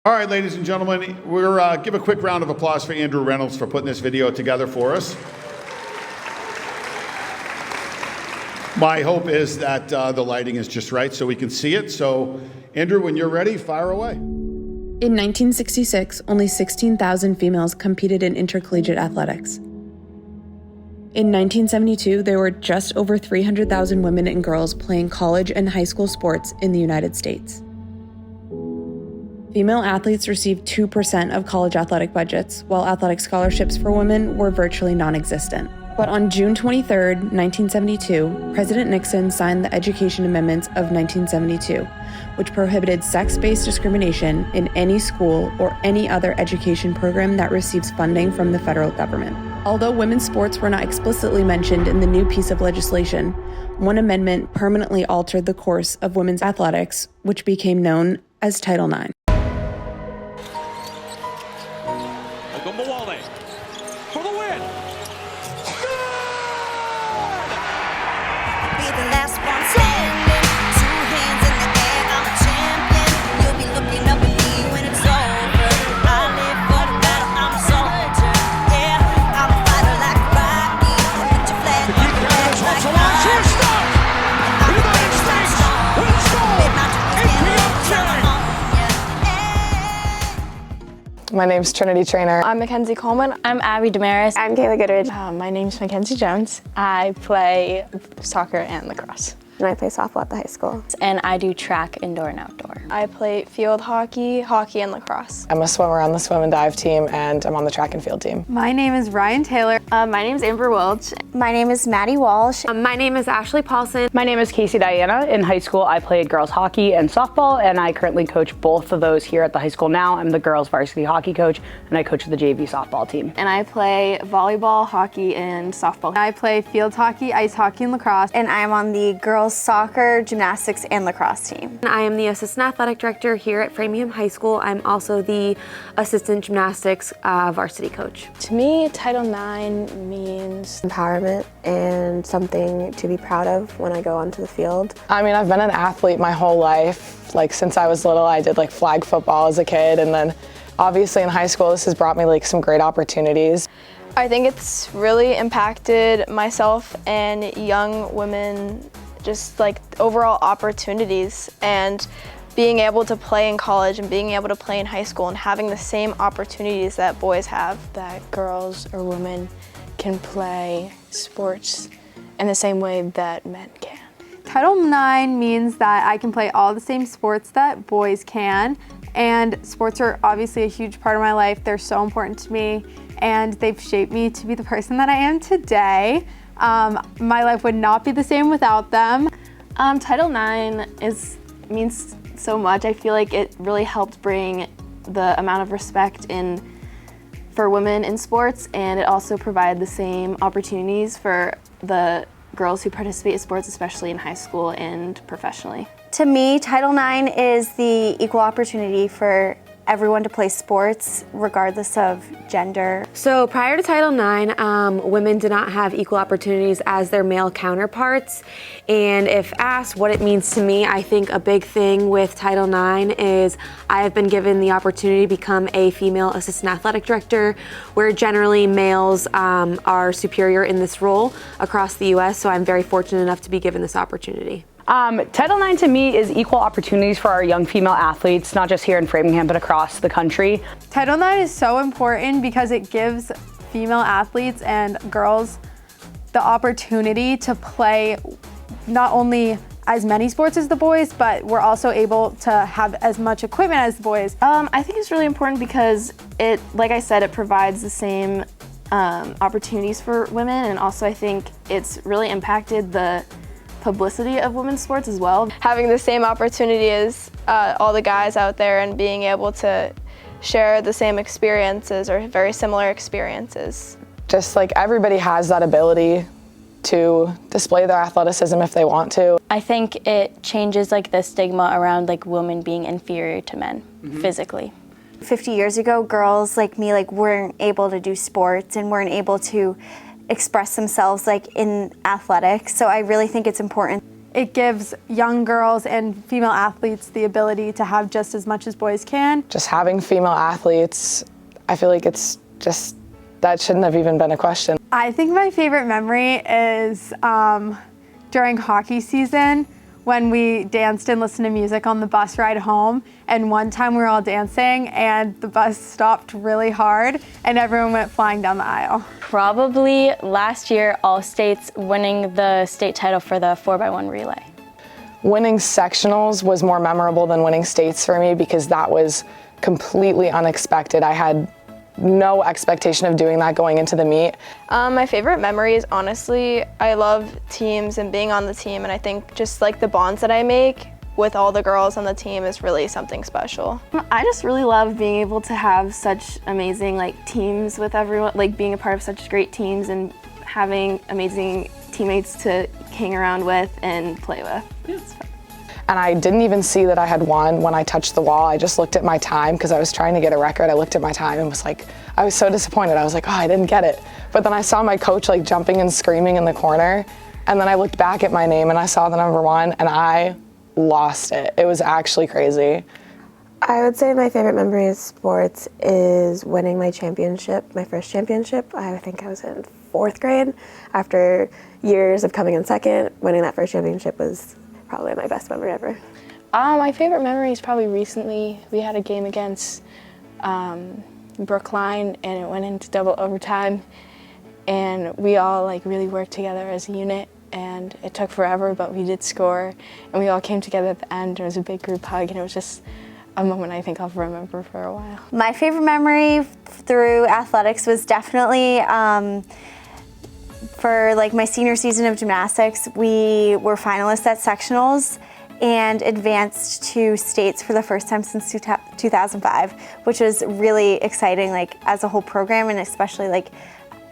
All right, ladies and gentlemen, we're give a quick round of applause for Andrew Reynolds for putting this video together for us. My hope is that the lighting is just right so we can see it. So, Andrew, when you're ready, fire away. In 1966, only 16,000 females competed in intercollegiate athletics. In 1972, there were just over 300,000 women and girls playing college and high school sports in the United States. Female athletes received 2% of college athletic budgets, while athletic scholarships for women were virtually non-existent. But on June 23, 1972, President Nixon signed the Education Amendments of 1972, which prohibited sex-based discrimination in any school or any other education program that receives funding from the federal government. Although women's sports were not explicitly mentioned in the new piece of legislation, one amendment permanently altered the course of women's athletics, which became known as Title IX. Ogunbowale for the win. Be the last one standing, 2 hands in the air, I'm a champion. You'll be looking up at me when it's over. I live for the battle, I'm a soldier. Yeah, I'm a fighter like Rocky. Put your flag on the back like Rocky. I'm a United States will score. My name's Trinity Trainer. I'm Mackenzie Coleman. I'm Abby Damaris. I'm Kayla Goodridge. My name's Mackenzie Jones. I play soccer and lacrosse. And I play softball at the high school. And I do track indoor and outdoor. I play field hockey, and lacrosse. I'm a swimmer on the swim and dive team, and I'm on the track and field team. My name is Ryan Taylor. My name is Amber Welch. My name is Maddie Walsh. My name is Ashley Paulson. My name is Casey Diana. In high school, I played girls hockey and softball, and I currently coach both of those here at the high school now. I'm the girls varsity hockey coach, and I coach the JV softball team. And I play volleyball, hockey, and softball. I play field hockey, ice hockey, and lacrosse. And I'm on the girls soccer, gymnastics, and lacrosse team. I am the assistant athletic director here at Framingham High School. I'm also the assistant gymnastics varsity coach. To me, Title IX means empowerment and something to be proud of when I go onto the field. I mean, I've been an athlete my whole life. Like, since I was little, I did like flag football as a kid, and then obviously in high school, this has brought me like some great opportunities. I think it's really impacted myself and young women, just like overall opportunities, and being able to play in college and being able to play in high school and having the same opportunities that boys have. That girls or women can play sports in the same way that men can. Title IX means that I can play all the same sports that boys can, and sports are obviously a huge part of my life. They're so important to me, and they've shaped me to be the person that I am today. My life would not be the same without them. Title IX means so much. I feel like it really helped bring the amount of respect for women in sports, and it also provided the same opportunities for the girls who participate in sports, especially in high school and professionally. To me, Title IX is the equal opportunity for everyone to play sports, regardless of gender. So prior to Title IX, women did not have equal opportunities as their male counterparts. And if asked what it means to me, I think a big thing with Title IX is I have been given the opportunity to become a female assistant athletic director, where generally males are superior in this role across the U.S. So I'm very fortunate enough to be given this opportunity. Title IX to me is equal opportunities for our young female athletes, not just here in Framingham, but across the country. Title IX is so important because it gives female athletes and girls the opportunity to play not only as many sports as the boys, but we're also able to have as much equipment as the boys. I think it's really important because it, like I said, it provides the same opportunities for women, and also I think it's really impacted the publicity of women's sports as well. Having the same opportunity as all the guys out there and being able to share the same experiences or very similar experiences. Just like everybody has that ability to display their athleticism if they want to. I think it changes like the stigma around like women being inferior to men physically. 50 years ago, girls like me weren't able to do sports and weren't able to express themselves in athletics. So I really think it's important. it gives young girls and female athletes the ability to have just as much as boys can. Just having female athletes, I feel like it's just, that shouldn't have even been a question. I think my favorite memory is during hockey season when we danced and listened to music on the bus ride home. And one time we were all dancing and the bus stopped really hard and everyone went flying down the aisle. Probably last year, All States winning the state title for the 4x1 relay. Winning sectionals was more memorable than winning states for me because that was completely unexpected. I had no expectation of doing that going into the meet. My favorite memory is honestly, I love teams and being on the team, and I think just like the bonds that I make with all the girls on the team is really something special. I just really love being able to have such amazing teams with everyone, being a part of such great teams and having amazing teammates to hang around with and play with. It's fun. And I didn't even see that I had won when I touched the wall. I just looked at my time because I was trying to get a record. I looked at my time and was like, I was so disappointed. I was like, oh, I didn't get it. But then I saw my coach jumping and screaming in the corner. And then I looked back at my name and I saw the number 1 and I lost it. It was actually crazy. I would say my favorite memory of sports is winning my championship, my first championship. I think I was in 4th grade. After years of coming in second, winning that first championship was probably my best memory ever. My favorite memory is probably recently. We had a game against Brookline and it went into double overtime and we all really worked together as a unit and it took forever, but we did score and we all came together at the end. It was a big group hug and it was just a moment I think I'll remember for a while. My favorite memory through athletics was definitely for my senior season of gymnastics. We were finalists at sectionals and advanced to states for the first time since 2005, which was really exciting as a whole program, and especially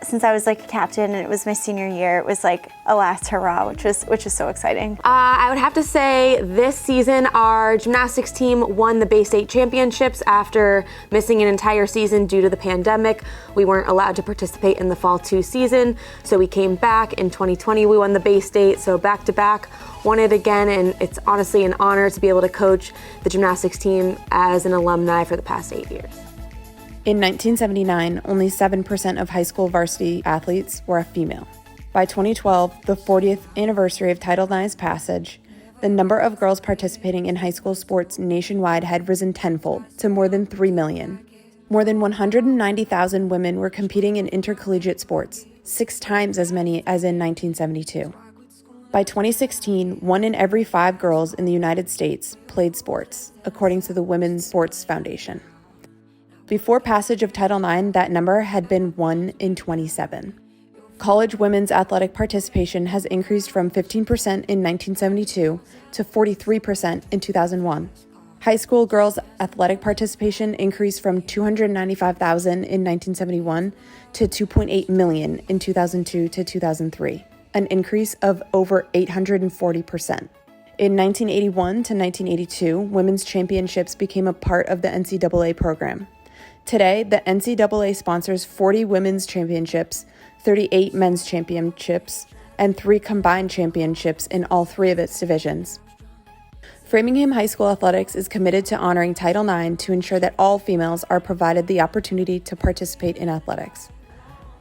since I was a captain and it was my senior year, it was a last hurrah, which is so exciting. I would have to say this season our gymnastics team won the Bay State Championships after missing an entire season due to the pandemic. We weren't allowed to participate in the Fall 2 season, so we came back. In 2020 we won the Bay State, so back to back, won it again, and it's honestly an honor to be able to coach the gymnastics team as an alumni for the past 8 years. In 1979, only 7% of high school varsity athletes were a female. By 2012, the 40th anniversary of Title IX's passage, the number of girls participating in high school sports nationwide had risen tenfold to more than 3 million. More than 190,000 women were competing in intercollegiate sports, 6 times as many as in 1972. By 2016, 1 in every 5 girls in the United States played sports, according to the Women's Sports Foundation. Before passage of Title IX, that number had been 1 in 27. College women's athletic participation has increased from 15% in 1972 to 43% in 2001. High school girls' athletic participation increased from 295,000 in 1971 to 2.8 million in 2002 to 2003, an increase of over 840%. In 1981 to 1982, women's championships became a part of the NCAA program. Today, the NCAA sponsors 40 women's championships, 38 men's championships, and 3 combined championships in all 3 of its divisions. Framingham High School Athletics is committed to honoring Title IX to ensure that all females are provided the opportunity to participate in athletics.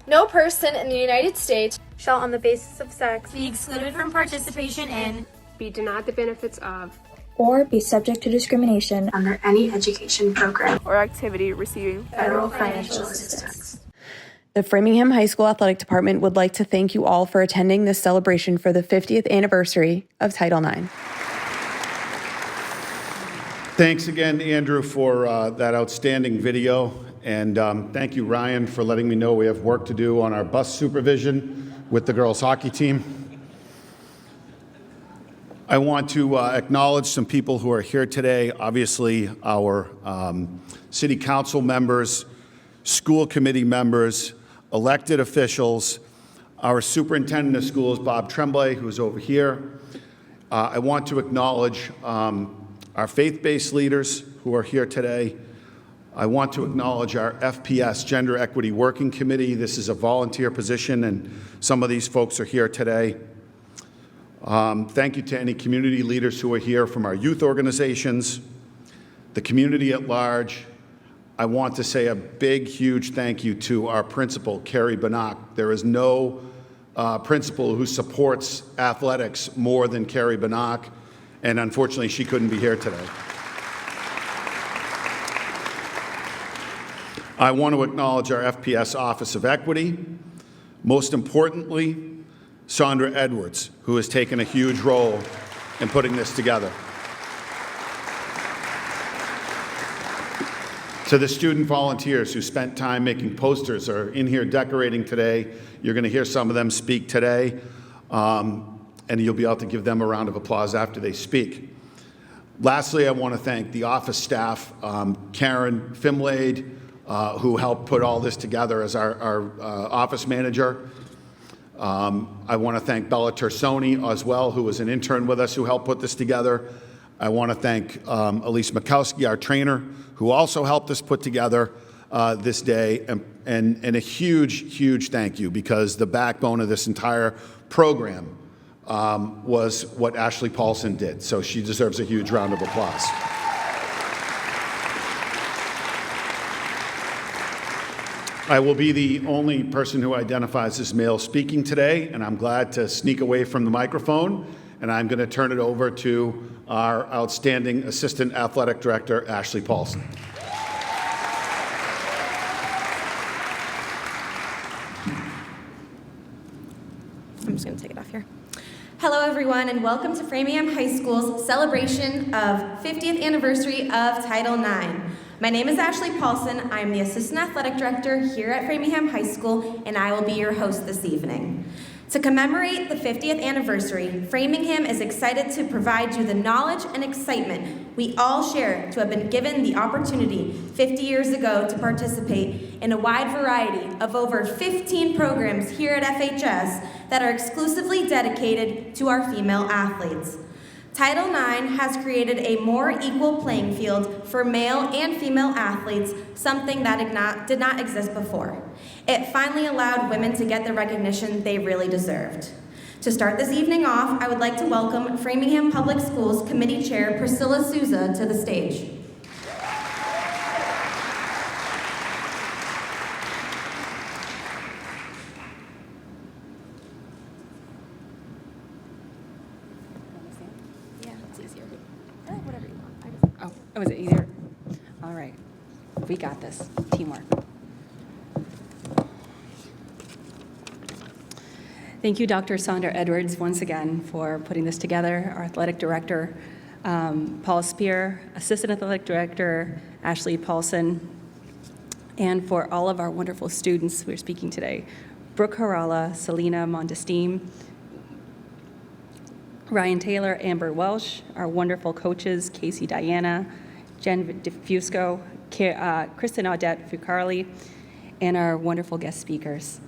No person in the United States shall, on the basis of sex, be excluded from participation in, be denied the benefits of, or be subject to discrimination under any education program or activity receiving federal financial assistance. The Framingham High School Athletic Department would like to thank you all for attending this celebration for the 50th anniversary of Title IX. Thanks again, Andrew, for that outstanding video. And thank you, Ryan, for letting me know we have work to do on our bus supervision with the girls' hockey team. I want to acknowledge some people who are here today. Obviously, our city council members, school committee members, elected officials, our superintendent of schools, Bob Tremblay, who's over here. I want to acknowledge our faith-based leaders who are here today. I want to acknowledge our FPS Gender Equity Working Committee. This is a volunteer position, and some of these folks are here today. Thank you to any community leaders who are here from our youth organizations, the community at large. I want to say a big, huge thank you to our principal, Carrie Banach. There is no principal who supports athletics more than Carrie Banach, and unfortunately she couldn't be here today. I want to acknowledge our FPS Office of Equity. Most importantly, Sandra Edwards, who has taken a huge role in putting this together. To the student volunteers who spent time making posters or in here decorating today, you're going to hear some of them speak today, and you'll be able to give them a round of applause after they speak. Lastly, I want to thank the office staff, Karen Fimlade, who helped put all this together as our office manager. I want to thank Bella Tersoni as well, who was an intern with us who helped put this together. I want to thank Elise Mikowski, our trainer, who also helped us put together this day, and a huge, huge thank you, because the backbone of this entire program was what Ashley Paulson did. So she deserves a huge round of applause. I will be the only person who identifies as male speaking today, and I'm glad to sneak away from the microphone, and I'm going to turn it over to our outstanding Assistant Athletic Director, Ashley Paulson. I'm just going to take it off here. Hello, everyone, and welcome to Framingham High School's celebration of 50th anniversary of Title IX. My name is Ashley Paulson. I'm the Assistant Athletic Director here at Framingham High School, and I will be your host this evening. To commemorate the 50th anniversary, Framingham is excited to provide you the knowledge and excitement we all share to have been given the opportunity 50 years ago to participate in a wide variety of over 15 programs here at FHS that are exclusively dedicated to our female athletes. Title IX has created a more equal playing field for male and female athletes, something that did not exist before. It finally allowed women to get the recognition they really deserved. To start this evening off, I would like to welcome Framingham Public Schools Committee Chair Priscilla Souza to the stage. Oh, is it easier? All right. We got this. Teamwork. Thank you, Dr. Sandra Edwards, once again, for putting this together. Our athletic director, Paul Spear, assistant athletic director, Ashley Paulson, and for all of our wonderful students who are speaking today. Brooke Harala, Selena Mondesteam, Ryan Taylor, Amber Welsh, our wonderful coaches, Casey Diana, Jen DeFusco, Kristen Audette Fucarli, and our wonderful guest speakers.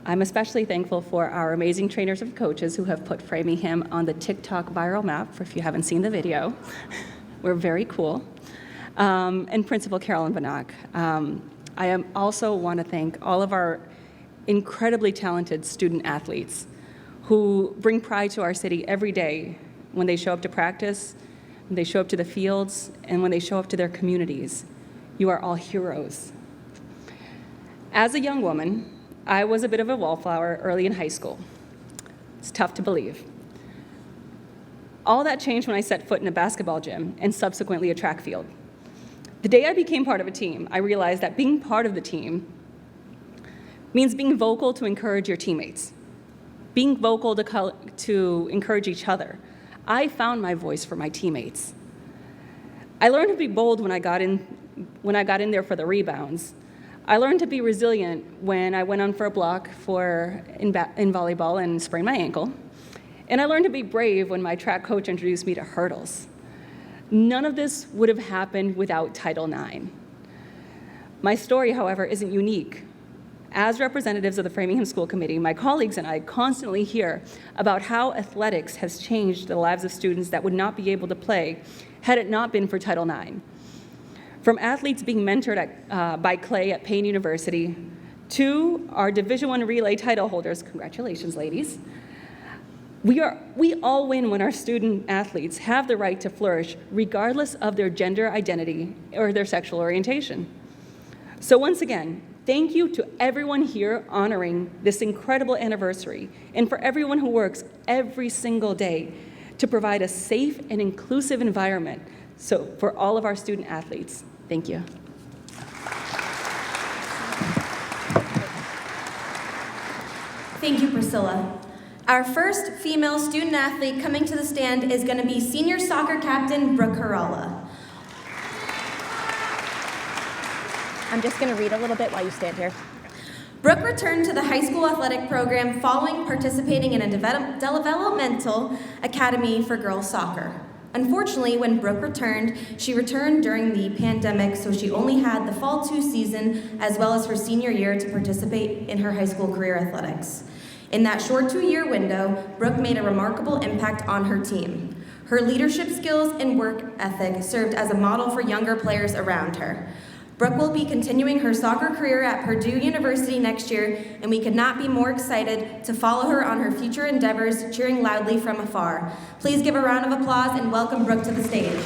I'm especially thankful for our amazing trainers and coaches who have put Framingham on the TikTok viral map, for if you haven't seen the video. We're very cool. And Principal Carolyn Banach. I also want to thank all of our incredibly talented student athletes who bring pride to our city every day when they show up to practice, when they show up to the fields, and when they show up to their communities. You are all heroes. As a young woman, I was a bit of a wallflower early in high school. It's tough to believe. All that changed when I set foot in a basketball gym and subsequently a track field. The day I became part of a team, I realized that being part of the team means being vocal to encourage your teammates, being vocal to encourage each other. I found my voice for my teammates. I learned to be bold when I got in there for the rebounds. I learned to be resilient when I went on for a block in volleyball and sprained my ankle. And I learned to be brave when my track coach introduced me to hurdles. None of this would have happened without Title IX. My story, however, isn't unique. As representatives of the Framingham School Committee, my colleagues and I constantly hear about how athletics has changed the lives of students that would not be able to play had it not been for Title IX. From athletes being mentored by Clay at Payne University to our Division I relay title holders, congratulations, ladies, We all win when our student athletes have the right to flourish regardless of their gender identity or their sexual orientation. So once again, thank you to everyone here honoring this incredible anniversary, and for everyone who works every single day to provide a safe and inclusive environment for all of our student athletes. Thank you. Thank you, Priscilla. Our first female student athlete coming to the stand is going to be senior soccer captain Brooke Harala. I'm just going to read a little bit while you stand here. Brooke returned to the high school athletic program following participating in a developmental academy for girls soccer. Unfortunately, when Brooke returned, she returned during the pandemic, so she only had the Fall 2 season as well as her senior year to participate in her high school career athletics. In that short 2-year window, Brooke made a remarkable impact on her team. Her leadership skills and work ethic served as a model for younger players around her. Brooke will be continuing her soccer career at Purdue University next year, and we could not be more excited to follow her on her future endeavors, cheering loudly from afar. Please give a round of applause and welcome Brooke to the stage.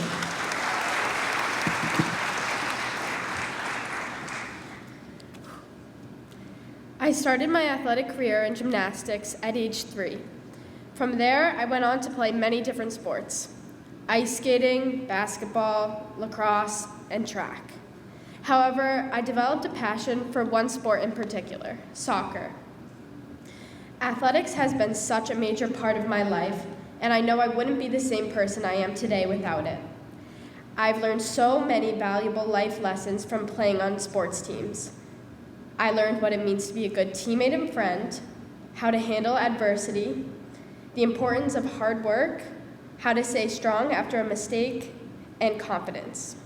I started my athletic career in gymnastics at age 3. From there, I went on to play many different sports: ice skating, basketball, lacrosse, and track. However, I developed a passion for one sport in particular: soccer. Athletics has been such a major part of my life, and I know I wouldn't be the same person I am today without it. I've learned so many valuable life lessons from playing on sports teams. I learned what it means to be a good teammate and friend, how to handle adversity, the importance of hard work, how to stay strong after a mistake, and confidence.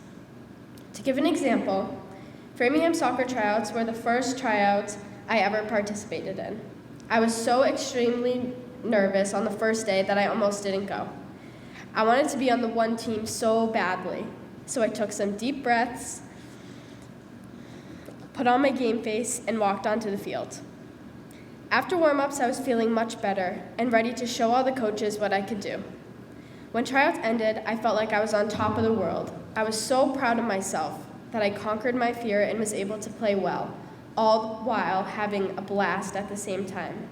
To give an example, Framingham soccer tryouts were the first tryouts I ever participated in. I was so extremely nervous on the first day that I almost didn't go. I wanted to be on the one team so badly, so I took some deep breaths, put on my game face, and walked onto the field. After warm-ups, I was feeling much better and ready to show all the coaches what I could do. When tryouts ended, I felt like I was on top of the world. I was so proud of myself that I conquered my fear and was able to play well, all while having a blast at the same time.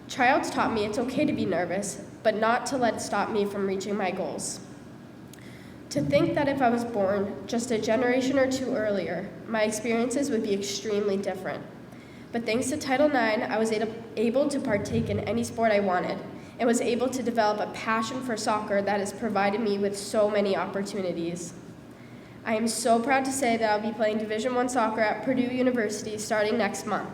Tryouts taught me it's okay to be nervous, but not to let it stop me from reaching my goals. To think that if I was born just a generation or two earlier, my experiences would be extremely different. But thanks to Title IX, I was able to partake in any sport I wanted, and was able to develop a passion for soccer that has provided me with so many opportunities. I am so proud to say that I'll be playing Division I soccer at Purdue University starting next month.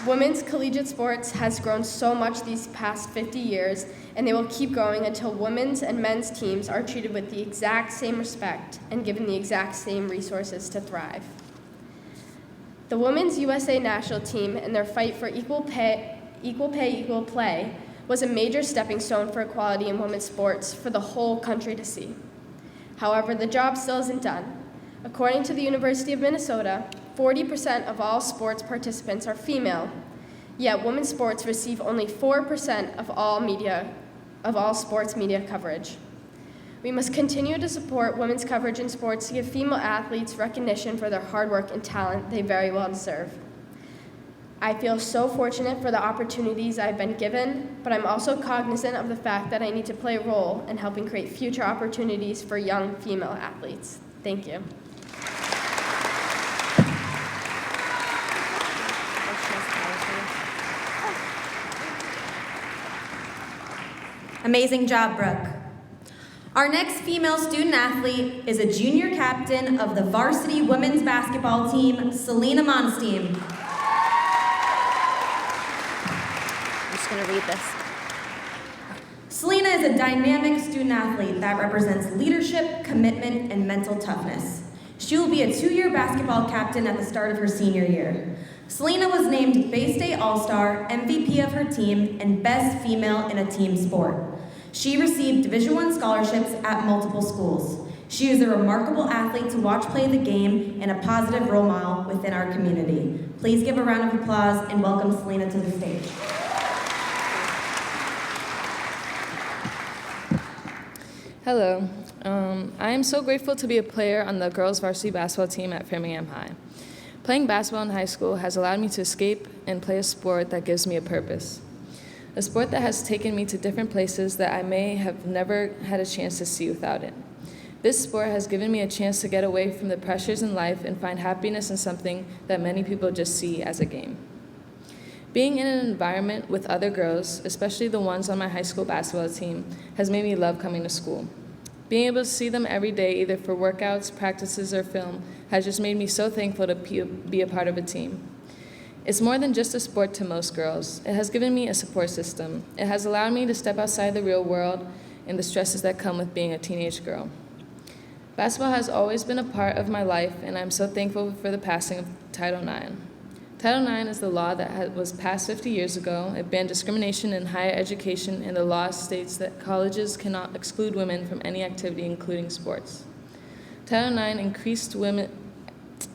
Women's collegiate sports has grown so much these past 50 years, and they will keep growing until women's and men's teams are treated with the exact same respect and given the exact same resources to thrive. The Women's USA national team and their fight for equal pay, equal play was a major stepping stone for equality in women's sports for the whole country to see. However, the job still isn't done. According to the University of Minnesota, 40% of all sports participants are female, yet women's sports receive only 4% of all sports media coverage. We must continue to support women's coverage in sports to give female athletes recognition for their hard work and talent they very well deserve. I feel so fortunate for the opportunities I've been given, but I'm also cognizant of the fact that I need to play a role in helping create future opportunities for young female athletes. Thank you. Amazing job, Brooke. Our next female student athlete is a junior captain of the varsity women's basketball team, Selena Monstein. I'm just going to read this. Selena is a dynamic student athlete that represents leadership, commitment, and mental toughness. She will be a 2-year basketball captain at the start of her senior year. Selena was named Bay State All-Star, MVP of her team, and Best Female in a Team Sport. She received Division I scholarships at multiple schools. She is a remarkable athlete to watch play the game and a positive role model within our community. Please give a round of applause and welcome Selena to the stage. Hello. I am so grateful to be a player on the girls varsity basketball team at Framingham High. Playing basketball in high school has allowed me to escape and play a sport that gives me a purpose. A sport that has taken me to different places that I may have never had a chance to see without it. This sport has given me a chance to get away from the pressures in life and find happiness in something that many people just see as a game. Being in an environment with other girls, especially the ones on my high school basketball team, has made me love coming to school. Being able to see them every day, either for workouts, practices, or film, has just made me so thankful to be a part of a team. It's more than just a sport to most girls. It has given me a support system. It has allowed me to step outside the real world and the stresses that come with being a teenage girl. Basketball has always been a part of my life, and I'm so thankful for the passing of Title IX. Title IX is the law that was passed 50 years ago. It banned discrimination in higher education, and the law states that colleges cannot exclude women from any activity, including sports. Title IX increased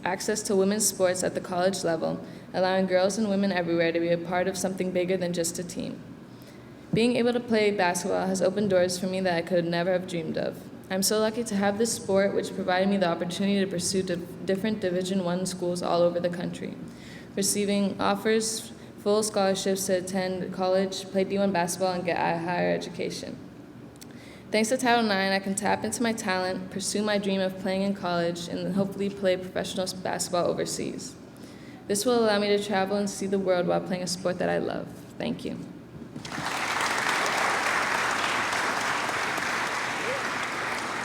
access to women's sports at the college level, allowing girls and women everywhere to be a part of something bigger than just a team. Being able to play basketball has opened doors for me that I could never have dreamed of. I'm so lucky to have this sport, which provided me the opportunity to pursue different Division I schools all over the country, receiving offers, full scholarships to attend college, play D1 basketball, and get a higher education. Thanks to Title IX, I can tap into my talent, pursue my dream of playing in college, and hopefully play professional basketball overseas. This will allow me to travel and see the world while playing a sport that I love. Thank you.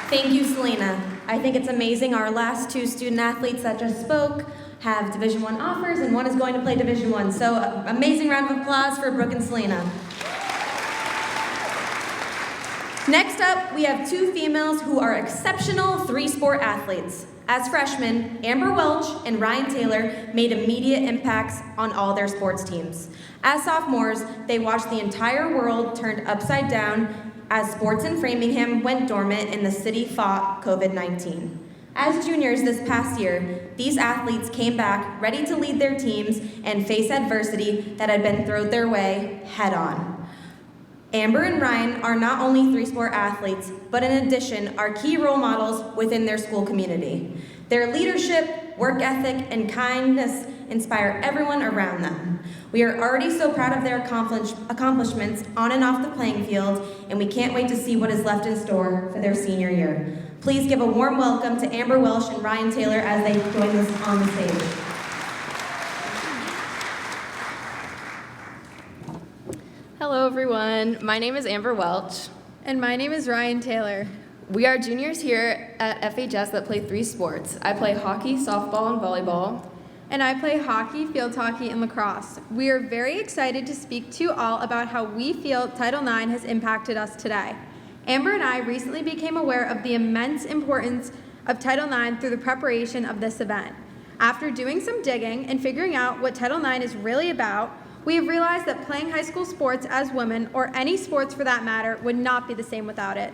Thank you, Selena. I think it's amazing our last two student athletes that just spoke have Division I offers, and one is going to play Division I. So amazing round of applause for Brooke and Selena. Next up, we have two females who are exceptional three-sport athletes. As freshmen, Amber Welch and Ryan Taylor made immediate impacts on all their sports teams. As sophomores, they watched the entire world turned upside down as sports in Framingham went dormant and the city fought COVID-19. As juniors this past year, these athletes came back ready to lead their teams and face adversity that had been thrown their way head on. Amber and Ryan are not only three-sport athletes, but in addition are key role models within their school community. Their leadership, work ethic, and kindness inspire everyone around them. We are already so proud of their accomplishments on and off the playing field, and we can't wait to see what is left in store for their senior year. Please give a warm welcome to Amber Welsh and Ryan Taylor as they join us on the stage. Hello everyone, my name is Amber Welch. And my name is Ryan Taylor. We are juniors here at FHS that play three sports. I play hockey, softball, and volleyball. And I play hockey, field hockey, and lacrosse. We are very excited to speak to you all about how we feel Title IX has impacted us today. Amber and I recently became aware of the immense importance of Title IX through the preparation of this event. After doing some digging and figuring out what Title IX is really about, we have realized that playing high school sports as women, or any sports for that matter, would not be the same without it.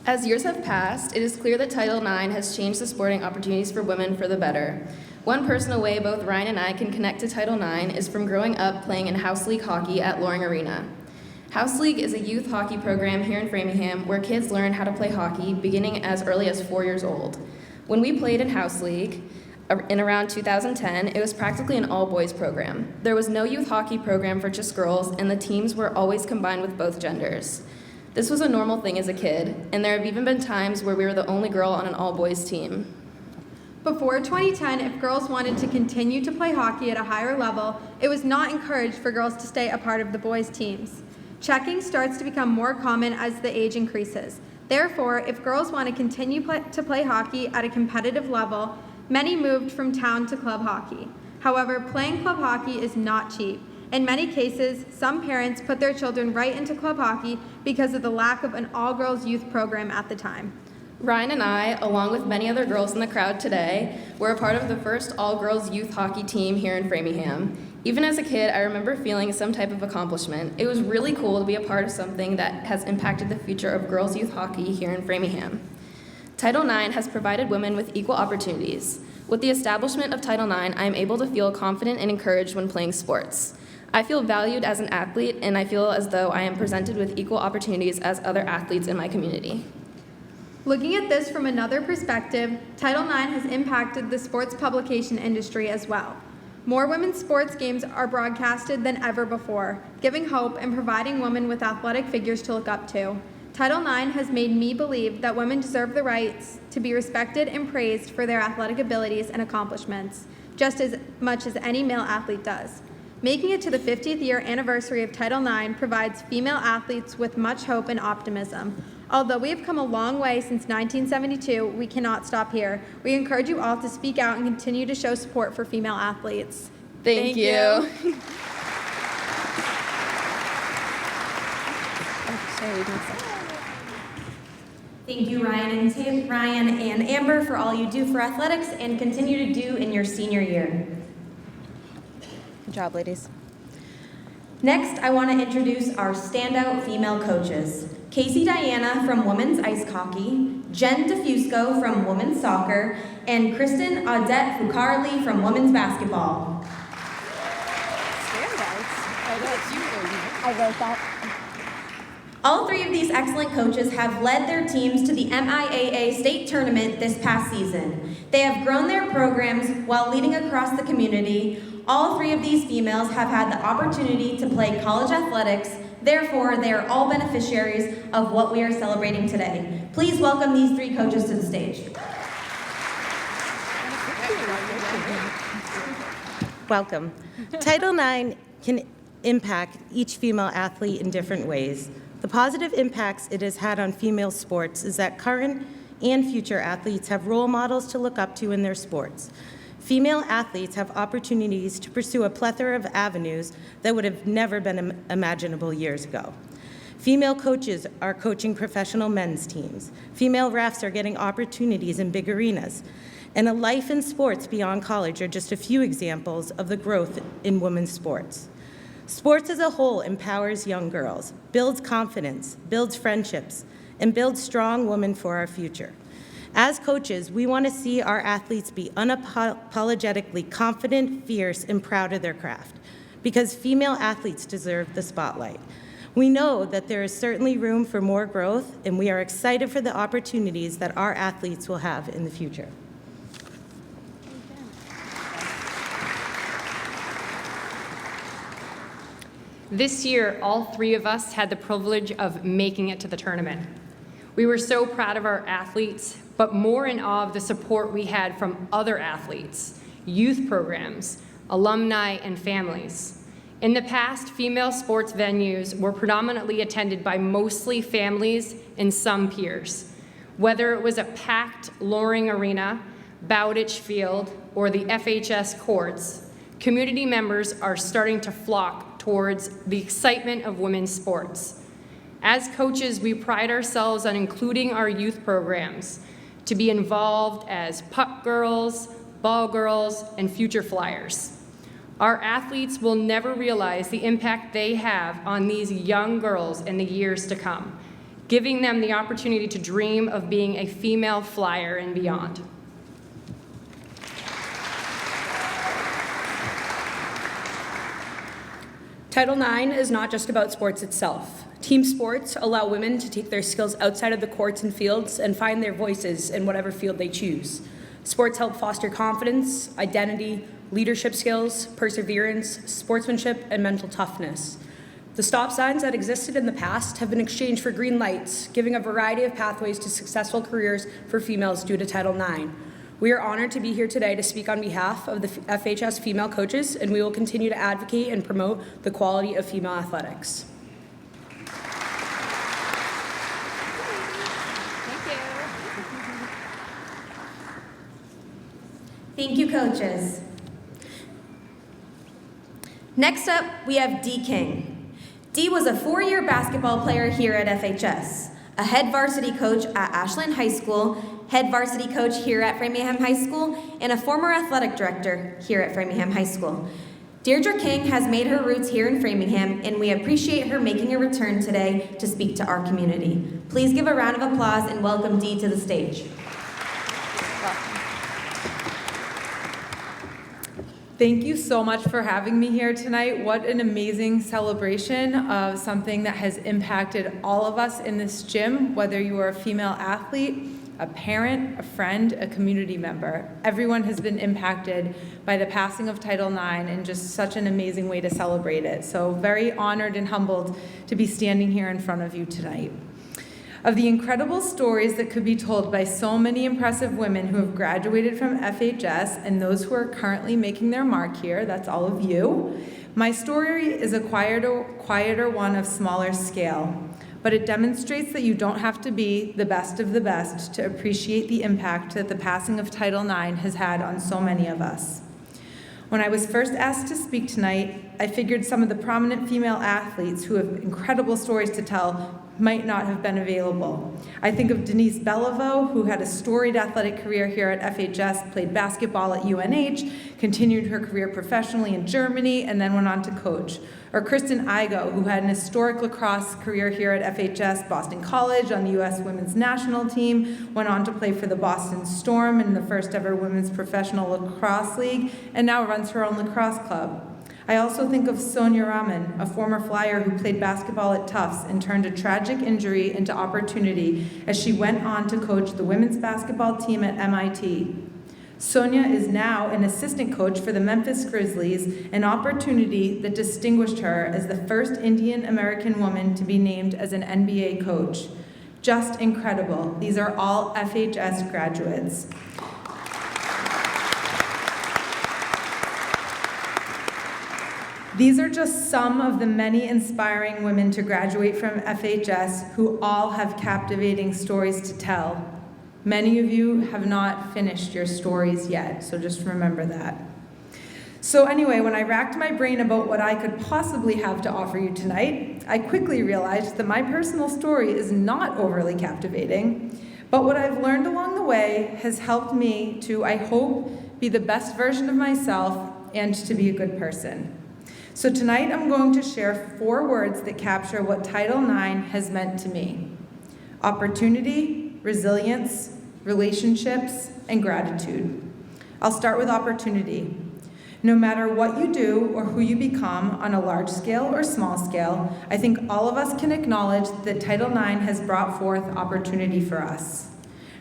As years have passed, it is clear that Title IX has changed the sporting opportunities for women for the better. One personal way both Ryan and I can connect to Title IX is from growing up playing in House League hockey at Loring Arena. House League is a youth hockey program here in Framingham where kids learn how to play hockey beginning as early as 4 years old. When we played in House League, in around 2010, it was practically an all-boys program. There was no youth hockey program for just girls, and the teams were always combined with both genders. This was a normal thing as a kid, and there have even been times where we were the only girl on an all-boys team. Before 2010, if girls wanted to continue to play hockey at a higher level, it was not encouraged for girls to stay a part of the boys' teams. Checking starts to become more common as the age increases. Therefore, if girls want to continue to play hockey at a competitive level, many moved from town to club hockey. However, playing club hockey is not cheap. In many cases, some parents put their children right into club hockey because of the lack of an all-girls youth program at the time. Ryan and I, along with many other girls in the crowd today, were a part of the first all-girls youth hockey team here in Framingham. Even as a kid, I remember feeling some type of accomplishment. It was really cool to be a part of something that has impacted the future of girls youth hockey here in Framingham. Title IX has provided women with equal opportunities. With the establishment of Title IX, I am able to feel confident and encouraged when playing sports. I feel valued as an athlete, and I feel as though I am presented with equal opportunities as other athletes in my community. Looking at this from another perspective, Title IX has impacted the sports publication industry as well. More women's sports games are broadcasted than ever before, giving hope and providing women with athletic figures to look up to. Title IX has made me believe that women deserve the rights to be respected and praised for their athletic abilities and accomplishments, just as much as any male athlete does. Making it to the 50th year anniversary of Title IX provides female athletes with much hope and optimism. Although we have come a long way since 1972, we cannot stop here. We encourage you all to speak out and continue to show support for female athletes. Thank you. Thank you, Ryan and Amber, for all you do for athletics and continue to do in your senior year. Good job, ladies. Next, I want to introduce our standout female coaches. Casey Diana from women's ice hockey, Jen DeFusco from women's soccer, and Kristen Audette Fucarli from women's basketball. I wrote that. All three of these excellent coaches have led their teams to the MIAA state tournament this past season. They have grown their programs while leading across the community. All three of these females have had the opportunity to play college athletics. Therefore, they are all beneficiaries of what we are celebrating today. Please welcome these three coaches to the stage. Welcome. Title IX can impact each female athlete in different ways. The positive impacts it has had on female sports is that current and future athletes have role models to look up to in their sports. Female athletes have opportunities to pursue a plethora of avenues that would have never been imaginable years ago. Female coaches are coaching professional men's teams. Female refs are getting opportunities in big arenas. And a life in sports beyond college are just a few examples of the growth in women's sports. Sports as a whole empowers young girls, builds confidence, builds friendships, and builds strong women for our future. As coaches, we want to see our athletes be unapologetically confident, fierce, and proud of their craft, because female athletes deserve the spotlight. We know that there is certainly room for more growth, and we are excited for the opportunities that our athletes will have in the future. This year, all three of us had the privilege of making it to the tournament. We were so proud of our athletes, but more in awe of the support we had from other athletes, youth programs, alumni, and families. In the past, female sports venues were predominantly attended by mostly families and some peers. Whether it was a packed Loring Arena, Bowditch Field, or the FHS courts, community members are starting to flock towards the excitement of women's sports. As coaches, we pride ourselves on including our youth programs to be involved as puck girls, ball girls, and future flyers. Our athletes will never realize the impact they have on these young girls in the years to come, giving them the opportunity to dream of being a female flyer and beyond. Title IX is not just about sports itself. Team sports allow women to take their skills outside of the courts and fields and find their voices in whatever field they choose. Sports help foster confidence, identity, leadership skills, perseverance, sportsmanship, and mental toughness. The stop signs that existed in the past have been exchanged for green lights, giving a variety of pathways to successful careers for females due to Title IX. We are honored to be here today to speak on behalf of the FHS female coaches, and we will continue to advocate and promote the quality of female athletics. Thank you, coaches. Next up, we have Dee King. Dee was a 4-year basketball player here at FHS, a head varsity coach at Ashland High School, head varsity coach here at Framingham High School, and a former athletic director here at Framingham High School. Deirdre King has made her roots here in Framingham, and we appreciate her making a return today to speak to our community. Please give a round of applause and welcome Dee to the stage. Thank you so much for having me here tonight. What an amazing celebration of something that has impacted all of us in this gym, whether you are a female athlete, a parent, a friend, a community member. Everyone has been impacted by the passing of Title IX in just such an amazing way to celebrate it. So very honored and humbled to be standing here in front of you tonight. Of the incredible stories that could be told by so many impressive women who have graduated from FHS and those who are currently making their mark here, that's all of you, my story is a quieter one of smaller scale, but it demonstrates that you don't have to be the best of the best to appreciate the impact that the passing of Title IX has had on so many of us. When I was first asked to speak tonight, I figured some of the prominent female athletes who have incredible stories to tell might not have been available. I think of Denise Beliveau, who had a storied athletic career here at FHS, played basketball at UNH, continued her career professionally in Germany, and then went on to coach. Or Kristen Igo, who had an historic lacrosse career here at FHS, Boston College, on the U.S. women's national team, went on to play for the Boston Storm in the first ever women's professional lacrosse league, and now runs her own lacrosse club. I also think of Sonia Raman, a former Flyer who played basketball at Tufts and turned a tragic injury into opportunity as she went on to coach the women's basketball team at MIT. Sonia is now an assistant coach for the Memphis Grizzlies, an opportunity that distinguished her as the first Indian American woman to be named as an NBA coach. Just incredible. These are all FHS graduates. These are just some of the many inspiring women to graduate from FHS who all have captivating stories to tell. Many of you have not finished your stories yet, so just remember that. So anyway, when I racked my brain about what I could possibly have to offer you tonight, I quickly realized that my personal story is not overly captivating, but what I've learned along the way has helped me to, I hope, be the best version of myself and to be a good person. So tonight I'm going to share 4 words that capture what Title IX has meant to me: opportunity, resilience, relationships, and gratitude. I'll start with opportunity. No matter what you do or who you become on a large scale or small scale, I think all of us can acknowledge that Title IX has brought forth opportunity for us.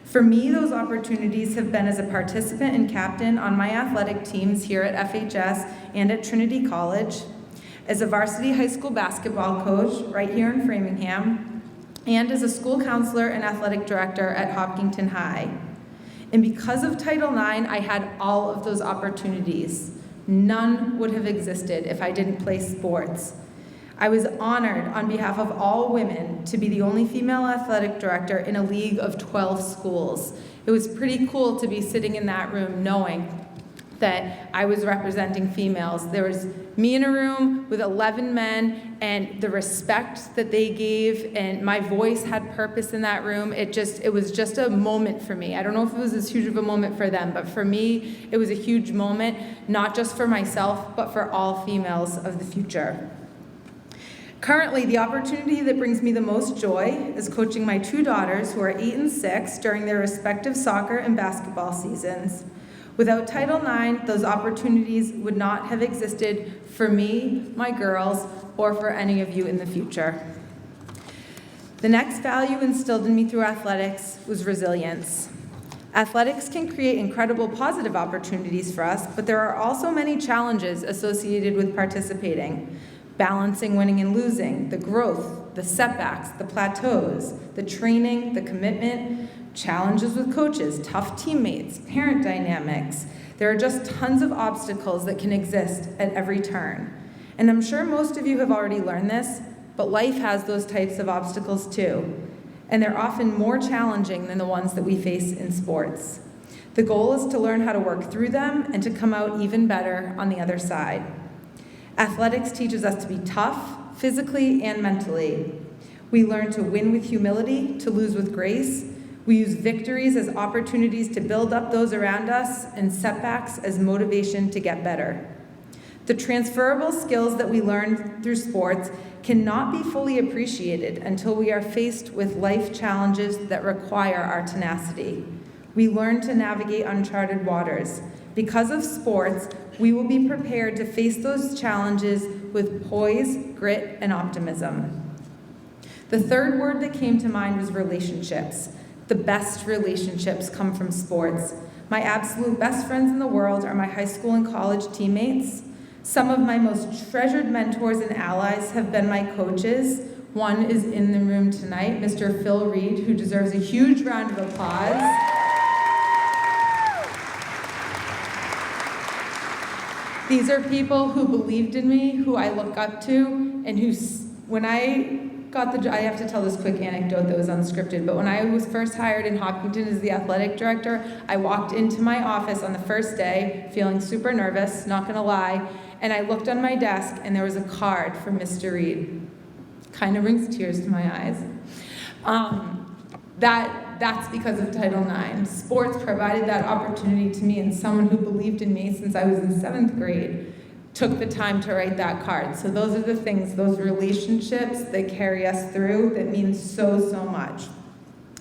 For me, those opportunities have been as a participant and captain on my athletic teams here at FHS and at Trinity College, as a varsity high school basketball coach right here in Framingham, and as a school counselor and athletic director at Hopkinton High. And because of Title IX, I had all of those opportunities. None would have existed if I didn't play sports. I was honored on behalf of all women to be the only female athletic director in a league of 12 schools. It was pretty cool to be sitting in that room knowing that I was representing females. There was me in a room with 11 men, and the respect that they gave, and my voice had purpose in that room. It was just a moment for me. I don't know if it was as huge of a moment for them, but for me, it was a huge moment, not just for myself, but for all females of the future. Currently, the opportunity that brings me the most joy is coaching my 2 daughters, who are 8 and 6, during their respective soccer and basketball seasons. Without Title IX, those opportunities would not have existed for me, my girls, or for any of you in the future. The next value instilled in me through athletics was resilience. Athletics can create incredible positive opportunities for us, but there are also many challenges associated with participating. Balancing winning and losing, the growth, the setbacks, the plateaus, the training, the commitment, challenges with coaches, tough teammates, parent dynamics. There are just tons of obstacles that can exist at every turn. And I'm sure most of you have already learned this, but life has those types of obstacles too. And they're often more challenging than the ones that we face in sports. The goal is to learn how to work through them and to come out even better on the other side. Athletics teaches us to be tough, physically and mentally. We learn to win with humility, to lose with grace. We use victories as opportunities to build up those around us, and setbacks as motivation to get better. The transferable skills that we learn through sports cannot be fully appreciated until we are faced with life challenges that require our tenacity. We learn to navigate uncharted waters. Because of sports, We will be prepared to face those challenges with poise, grit, and optimism. The third word that came to mind was relationships. The best relationships come from sports. My absolute best friends in the world are my high school and college teammates. Some of my most treasured mentors and allies have been my coaches. One is in the room tonight, Mr. Phil Reed, who deserves a huge round of applause. These are people who believed in me, who I look up to, and who, when I got the job, I have to tell this quick anecdote that was unscripted, but when I was first hired in Hopkinton as the athletic director, I walked into my office on the first day, feeling super nervous, not gonna lie, and I looked on my desk and there was a card from Mr. Reed. Kind of brings tears to my eyes. That's because of Title IX. Sports provided that opportunity to me, and someone who believed in me since I was in 7th grade took the time to write that card. So those are the things, those relationships that carry us through that mean so, so much.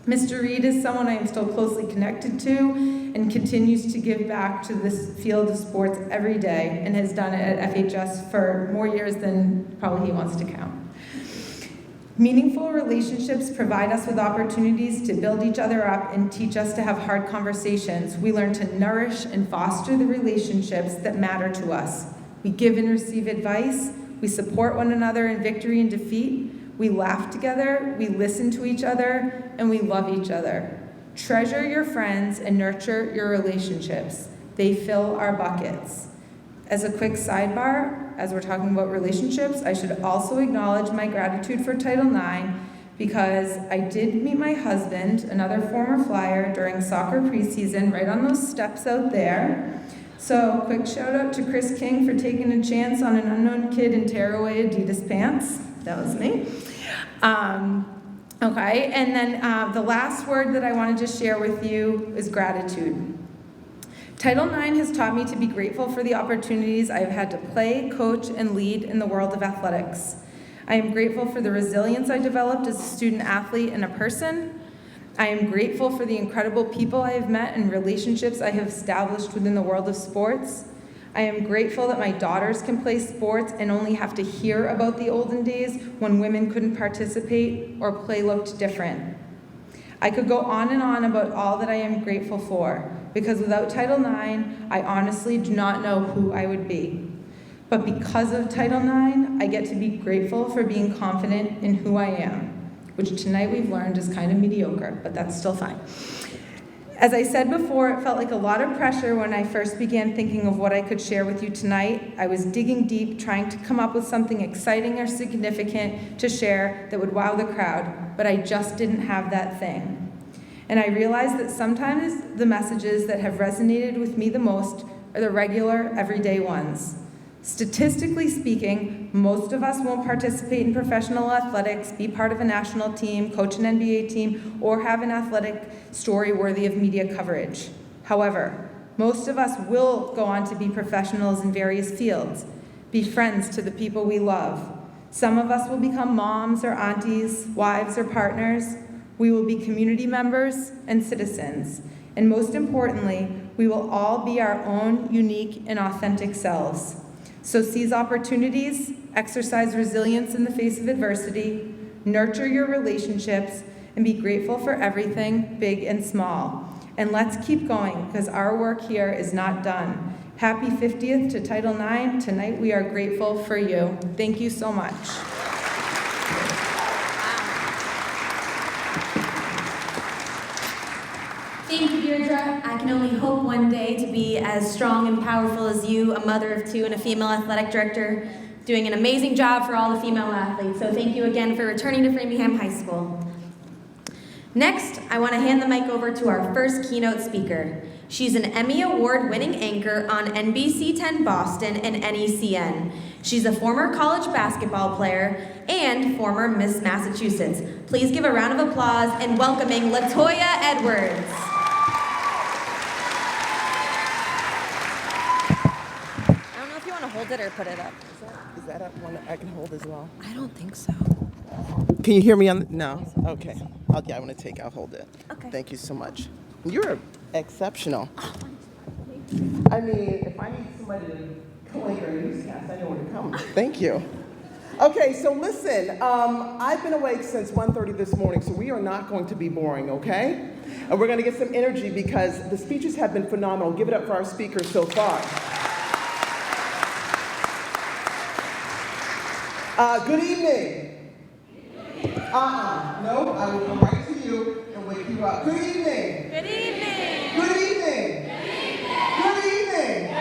Mr. Reed is someone I am still closely connected to and continues to give back to this field of sports every day and has done it at FHS for more years than probably he wants to count. Meaningful relationships provide us with opportunities to build each other up and teach us to have hard conversations. We learn to nourish and foster the relationships that matter to us. We give and receive advice. We support one another in victory and defeat. We laugh together. We listen to each other, and we love each other. Treasure your friends and nurture your relationships. They fill our buckets. As a quick sidebar, as we're talking about relationships, I should also acknowledge my gratitude for Title IX because I did meet my husband, another former Flyer, during soccer preseason, right on those steps out there. So quick shout out to Chris King for taking a chance on an unknown kid in tearaway Adidas pants. That was me. Okay, and then the last word that I wanted to share with you is gratitude. Title IX has taught me to be grateful for the opportunities I've had to play, coach, and lead in the world of athletics. I am grateful for the resilience I developed as a student athlete and a person. I am grateful for the incredible people I have met and relationships I have established within the world of sports. I am grateful that my daughters can play sports and only have to hear about the olden days when women couldn't participate or play looked different. I could go on and on about all that I am grateful for, because without Title IX, I honestly do not know who I would be. But because of Title IX, I get to be grateful for being confident in who I am, which tonight we've learned is kind of mediocre, but that's still fine. As I said before, it felt like a lot of pressure when I first began thinking of what I could share with you tonight. I was digging deep, trying to come up with something exciting or significant to share that would wow the crowd, but I just didn't have that thing. And I realized that sometimes the messages that have resonated with me the most are the regular, everyday ones. Statistically speaking, most of us won't participate in professional athletics, be part of a national team, coach an NBA team, or have an athletic story worthy of media coverage. However, most of us will go on to be professionals in various fields, be friends to the people we love. Some of us will become moms or aunties, wives or partners. We will be community members and citizens. And most importantly, we will all be our own unique and authentic selves. So seize opportunities, exercise resilience in the face of adversity, nurture your relationships, and be grateful for everything, big and small. And let's keep going, because our work here is not done. Happy 50th to Title IX. Tonight we are grateful for you. Thank you so much. Thank you, Deirdre. I can only hope one day to be as strong and powerful as you, a mother of two and a female athletic director, doing an amazing job for all the female athletes. So thank you again for returning to Framingham High School. Next, I want to hand the mic over to our first keynote speaker. She's an Emmy Award-winning anchor on NBC 10 Boston and NECN. She's a former college basketball player and former Miss Massachusetts. Please give a round of applause in welcoming LaToya Edwards. I don't know if you want to hold it or put it up. Is that up one I can hold as well? I don't think so. Can you hear me on? No? Okay. I want to take. I'll hold it. Okay. Thank you so much. You're exceptional. I mean, if I need some somebody to collect our newscast. I know where to come. Thank you. Okay, so listen, I've been awake since 1:30 this morning, so we are not going to be boring, okay? And we're going to get some energy because the speeches have been phenomenal. Give it up for our speakers so far. Good evening. No, I will come right to you and wake you up. Good evening. Good evening. Good evening. Good evening.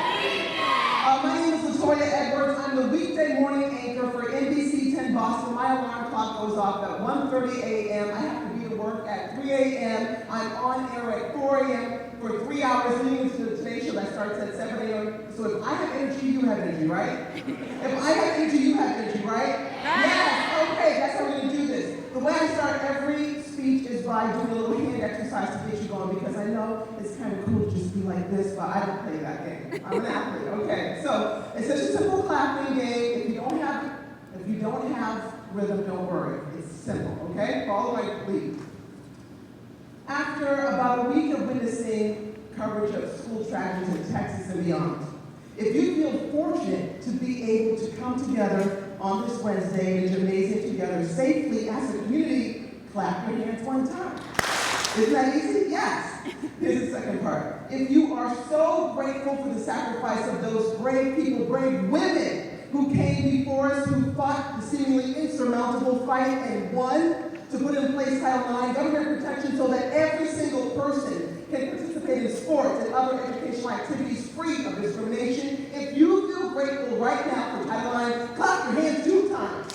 My name is LaToya Edwards. I'm the weekday morning anchor for NBC 10 Boston. My alarm clock goes off at 1:30 a.m. I have to be to work at 3 a.m. I'm on air at 4 a.m. for 3 hours leading into the Today Show that starts at 7 a.m. So if I have energy, you have energy, right? If I have energy, you have energy, right? Yes, okay, that's how we're going to do this. The way I start every speech is by doing a little hand exercise to get you going because I know it's kind of cool to just be like this, but I don't play that game. I'm an athlete, okay? So it's such a simple clapping game. If you don't have rhythm, don't worry. It's simple, okay? Follow my lead. After about a week of witnessing coverage of school tragedies in Texas and beyond, if you feel fortunate to be able to come together on this Wednesday in a gymnasium together safely as a community, clap your hands one time. Isn't that easy? Yes. Here's the second part. If you are so grateful for the sacrifice of those brave people, brave women who came before us, who fought the seemingly insurmountable fight and won to put in place Title IX, government protection so that every single person can participate in sports and other educational activities free of discrimination. If you feel grateful right now for Title IX, clap your hands 2 times.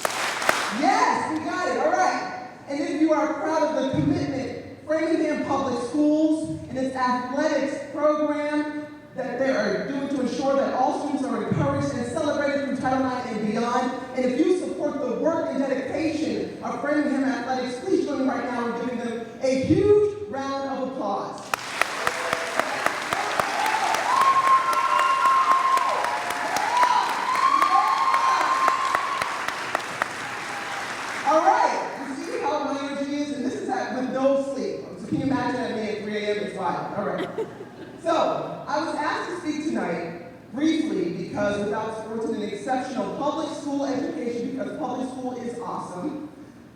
Yes, we got it, all right. And if you are proud of the commitment Framingham Public Schools and its athletics program that they are doing to ensure that all students are encouraged and celebrated through Title IX and beyond, and if you support the work and dedication of Framingham Athletics, please join me right now in giving them a huge round of applause. All right, you see how my energy is? And this is with no sleep. So can you imagine at me at 3 a.m. It's wild. All right. So, I was asked to speak tonight briefly because without supporting an exceptional public school education, because public school is awesome,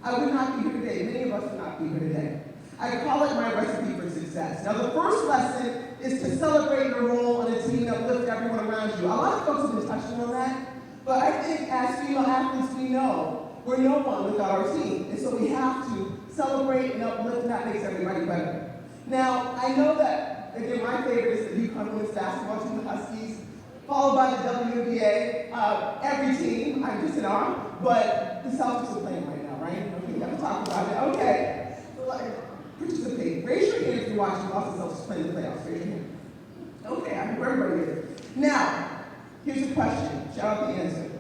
I would not be here today. Many of us would not be here today. I call it my recipe for success. Now, the first lesson is to celebrate your role on a team and uplift everyone around you. A lot of folks have been touching on that, but I think as female athletes, we know we're no one without our team. And so we have to celebrate and uplift, and that makes everybody better. Now, I know that, again, my favorite is the UConn women's basketball team, the Huskies, followed by the WNBA. Every team, I'm just in awe, but the Celtics are playing right now, right? Okay, we have to talk about it. Okay, participate. Raise your hand if you're watching Boston Celtics play in the playoffs. Raise your hand. Okay, I know everybody is. Now, here's a question. Shout out the answer.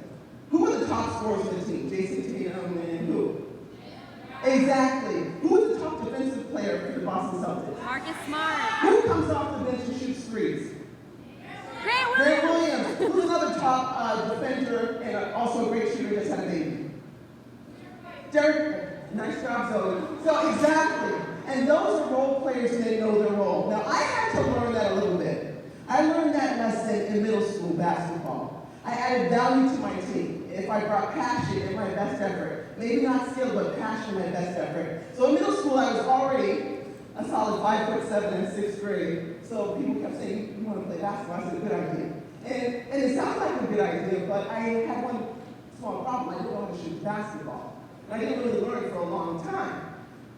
Who are the top scorers on the team? Jason Tatum and who? Exactly. Who is the top defensive player for the Boston Celtics? Marcus Smart. Who comes off the bench and shoots threes? Grant Williams. Who's another top defender and also a great shooter that's had a baby? Derek. Nice job, Zoe. So exactly. And those are role players and they know their role. Now, I had to learn that a little bit. I learned that lesson in middle school basketball. I added value to my team if I brought passion and my best effort. Maybe not skill, but passion and my best effort. So in middle school, I was already a solid 5'7" in 6th grade. So people kept saying, you want to play basketball? I said, good idea. And it sounds like a good idea, but I had one small problem. I didn't know how to shoot basketball. And I didn't really learn it for a long time.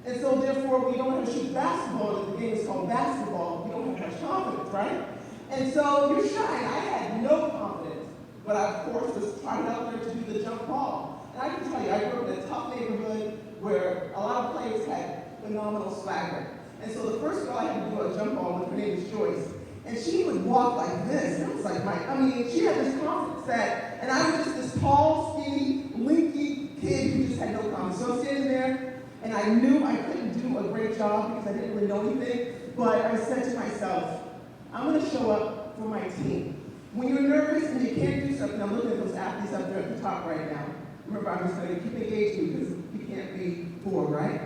And so therefore, when you don't know how to shoot basketball, and the game is called basketball, you don't have much confidence, right? And so you're shy. I had no confidence, but I, of course, was trying out there to do the jump ball. And I can tell you, I grew up in a tough neighborhood where a lot of players had phenomenal swagger. And so the first girl I had to do a jump ball with, her name was Joyce. And she would walk like this. And I was like, she had this confidence that, and I was just this tall, skinny, linky kid who just had no confidence. So I'm standing there, and I knew I couldn't do a great job because I didn't really know anything. But I said to myself, I'm going to show up for my team. When you're nervous and you can't do something, I'm looking at those athletes up there at the top right now. Remember, I'm just going to keep engaging because you can't be bored, right?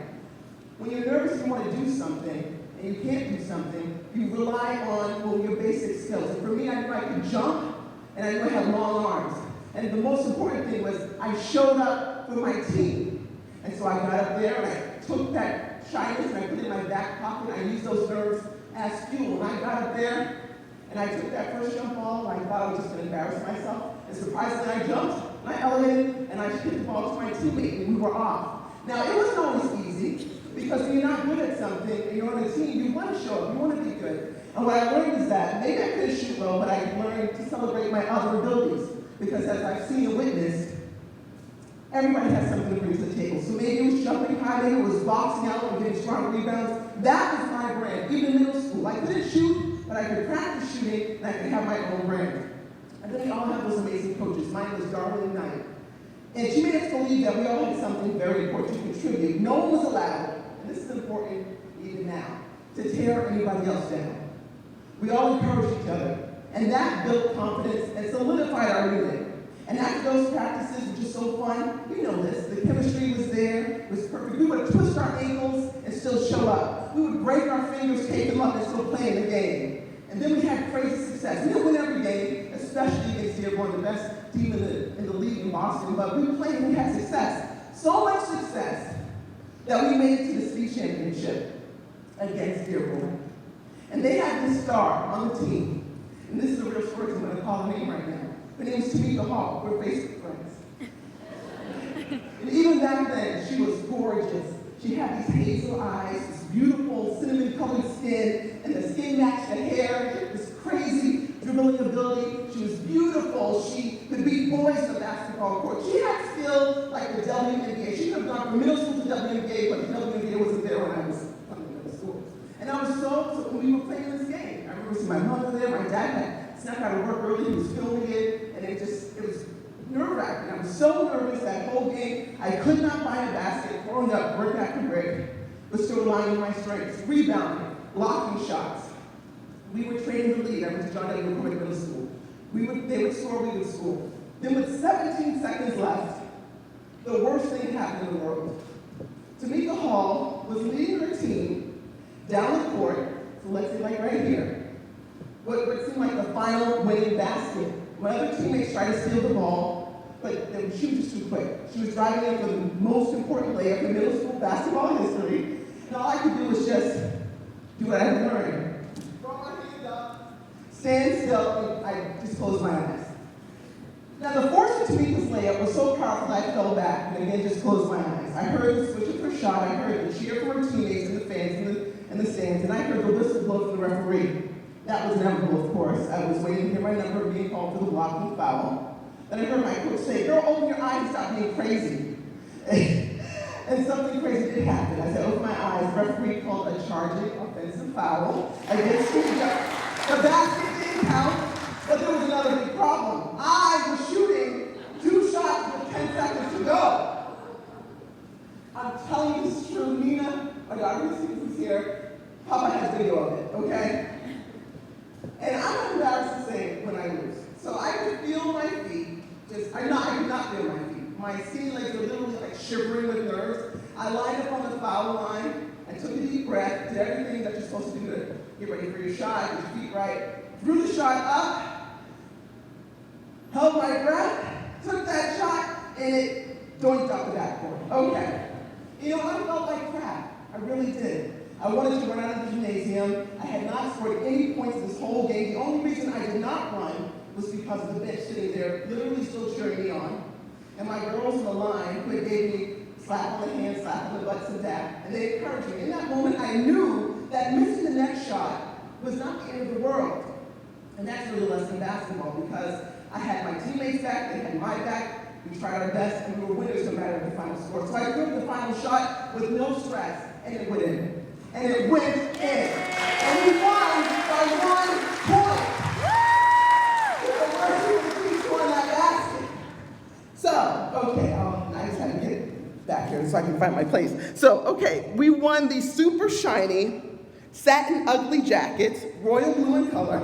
When you're nervous and you want to do something, and you can't do something, you rely on, your basic skills. And for me, I knew I could jump, and I knew I had long arms. And the most important thing was I showed up for my team. And so I got up there and I took that shyness and I put it in my back pocket. I used those nerves as fuel. And I got up there and I took that first jump ball and I thought I was just going to embarrass myself. And surprisingly, I jumped, and I elevated, and I hit the ball to my teammate, and we were off. Now, it wasn't always easy, because when you're not good at something and you're on a team, you want to show up, you want to be good. And what I learned is that maybe I couldn't shoot well, but I learned to celebrate my other abilities. Because as I've seen and witnessed, everybody has something to bring to the table. So maybe it was jumping high, maybe it was boxing out and getting strong rebounds. That was my brand, even in middle school. I couldn't shoot, but I could practice shooting, and I could have my own brand. And then we all have those amazing coaches. Mine was Darlene Knight. And she made us believe that we all had something very important to contribute. No one was allowed, and this is important even now, to tear anybody else down. We all encouraged each other, and that built confidence and solidified our unit. And after those practices, which is so fun, you know this, the chemistry was there, it was perfect. We would twist our ankles and still show up. We would break our fingers, tape them up, and still play in the game. And then we had crazy success. We didn't win every game, especially against Dearborn, the best team in the league in Boston, but we played and we had success. So much success that we made it to the state championship against Dearborn. And they had this star on the team. And this is a real story, so I'm going to call her name right now. Her name is Tamika Hall. We're Facebook friends. And even back then, she was gorgeous. She had these hazel eyes, this beautiful cinnamon-colored skin, and the skin matched the hair, this crazy dribbling ability. She was beautiful. She could beat boys on the basketball court. She had skill like the WNBA. She could have gone from middle school to WNBA, but the WNBA wasn't there when I was coming to middle school. And I was so when we were playing this game, I remember seeing my mother there, my dad had snuck out of work early, he was filming it, and it was nerve-wracking. I was so nervous that whole game. I could not buy a basket, throwing up brick after brick, but still relying on my strengths, rebounding, blocking shots. We were training the lead. I went to John W. McCoy Middle School. They would score, we would score. Then with 17 seconds left, the worst thing happened in the world. Tamika Hall was leading her team down the court, so let's say like right here, what seemed like the final winning basket. My other teammates tried to steal the ball, but she was just too quick. She was driving in for the most important layup in middle school basketball history, and all I could do was just do what I had learned. Throw my hands up, stand still, and I just closed my eyes. Now the force of Tamika's layup was so powerful that I fell back, and again just closed my eyes. I heard the switch of her shot, I heard the cheer from her teammates and the fans in the stands, and I heard the whistle blow from the referee. That was inevitable, of course. I was waiting to hear my number being called for the blocking foul. Then I heard my coach say, "Girl, open your eyes and stop being crazy." And something crazy did happen. As I opened my eyes, the referee called a charging offensive foul against me. The basket didn't count, but there was another big problem. I was shooting 2 shots with 10 seconds to go. I'm telling you this is true. Nina, my daughter who's here, Papa has video of it, okay? And I'm not embarrassed to say when I lose. So I could feel my feet, I could not feel my feet. My skinny legs were literally like shivering with nerves. I lined up on the foul line, I took a deep breath, did everything that you're supposed to do to get ready for your shot, get your feet right, drew the shot up, held my breath, took that shot, and it doinked off the backboard. Okay. You know, I felt like crap. I really did. I wanted to run out of the gymnasium. I had not scored any points this whole game. The only reason I did not run was because of the bench sitting there, literally still cheering me on. And my girls in the line who had gave me slap on the hand, slap on the butt, and that, and they encouraged me. In that moment, I knew that missing the next shot was not the end of the world. And that's really less than basketball, because I had my teammates back, they had my back. We tried our best, and we were winners no matter the final score. So I took the final shot with no stress, and it went in. And it went in. And we won by 1 point. The worst people scored that basket. So, okay, I just had to get back here so I can find my place. So, okay, we won these super shiny, satin ugly jackets, royal blue in color.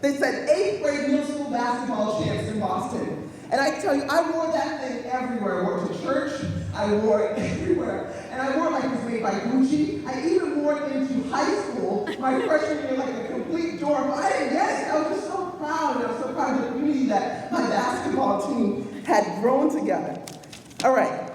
They said 8th grade middle school basketball champs in Boston. And I tell you, I wore that thing everywhere. I wore it to church, I wore it everywhere. And I wore it like it was made by Gucci. I even wore it into high school, my freshman year, like a complete dork. I didn't get it. I was just so proud. I was so proud of the community that growing together. All right.